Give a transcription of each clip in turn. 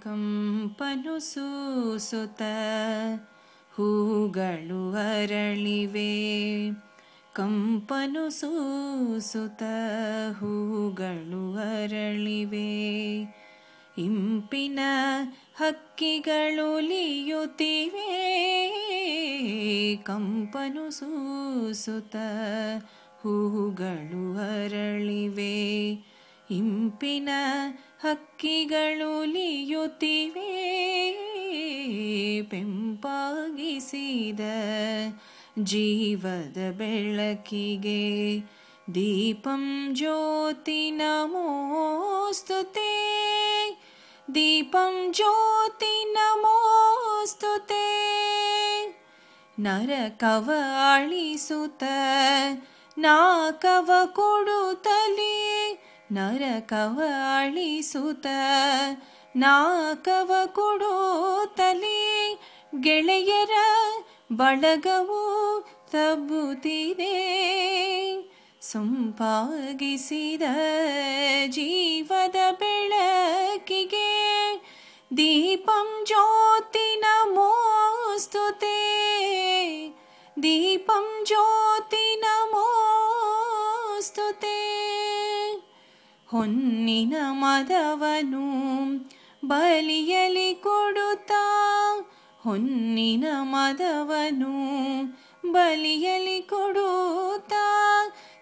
ಕಂಪನು ಸೂಸುತ್ತ ಹೂಗಳು ಅರಳಿವೆ. ಕಂಪನು ಸೂಸುತ್ತ ಹೂಗಳು ಅರಳಿವೆ. ಇಂಪಿನ ಹಕ್ಕಿಗಳುಲಿಯುತ್ತಿವೆ. ಕಂಪನು ಸೂಸುತ್ತ ಹೂಗಳು ಅರಳಿವೆ. ಇಂಪಿನ ಹಕ್ಕಿಗಳುಲಿಯುತ್ತಿವೆ. ಪೆಂಪಾಗಿಸಿದ ಜೀವದ ಬೆಳಕಿಗೆ ದೀಪಂ ಜ್ಯೋತಿ ನಮೋಸ್ತುತೇ. ದೀಪಂ ಜ್ಯೋತಿ ನಮೋಸ್ತುತೇ. ನರಕವ ಅಳಿಸುತ್ತ ನಾಕವ ಕೊಡುತ್ತಲೇ. ನರಕವ ಅಳಿಸುತ್ತ ನಾಕವ ಕೊಡುತ್ತಲೇ. ಗೆಳೆಯರ ಬಳಗವು ತಬ್ಬುತ್ತಿದೆ. ಸೊಂಪಾಗಿಸಿದ ಜೀವದ ಬೆಳಕಿಗೆ ದೀಪಂ ಜ್ಯೋತಿ ನಮೋಸ್ತುತೇ. ದೀಪಂ ಜ್ಯೋತಿ ನಮೋಸ್ತುತೇ. ಹೊನ್ನಿನ ಮದವನು ಬಲಿಯಲಿ ಕೊಡುತ್ತಾ. ಹೊನ್ನಿನ ಮದವನು ಬಲಿಯಲಿ ಕೊಡುತ್ತಾ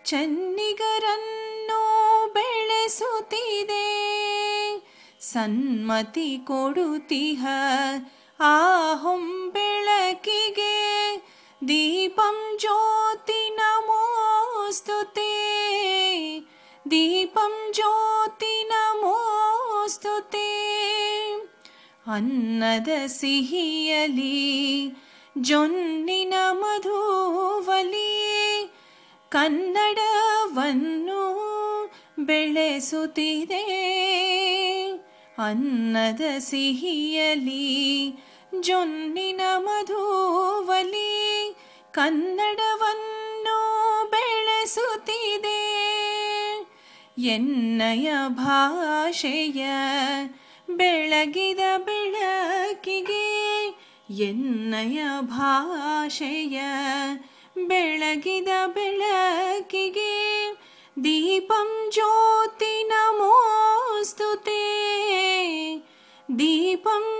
ಚೆನ್ನಿಗರನ್ನು ಬೆಳೆಸುತ್ತಿದೆ. ಸನ್ಮತಿ ಕೊಡುತ್ತಿಹ ಆ ಹೊಂಬೆಳಕಿಗೆ ದೀಪಂ ಜ್ಯೋತಿ ನಮೋಸ್ತುತೇ. ದೀಪಂ ಜ್ಯೋತಿ ನಮೋಸ್ತುತೇ. ಅನ್ನದ ಸಿಹಿಯಲಿ ಜೊನ್ನಿನ ಮಧುವಲಿ ಕನ್ನಡವನ್ನು ಬೆಳೆಸುತ್ತಿದೆ. ಅನ್ನದ ಸಿಹಿಯಲಿ ಜೊನ್ನಿನ ಮಧುವಲಿ ಕನ್ನಡವನ್ನು ಬೆಳೆಸುತ್ತಿದೆ. ಎನ್ನಯ ಭಾಷೆಯ ಬೆಳಗಿದ ಬೆಳಕಿಗೆ. ಎನ್ನಯ ಭಾಷೆಯ ಬೆಳಗಿದ ಬೆಳಕಿಗೆ ದೀಪಂ ಜ್ಯೋತಿ ನಮೋಸ್ತುತೇ. ದೀಪಂ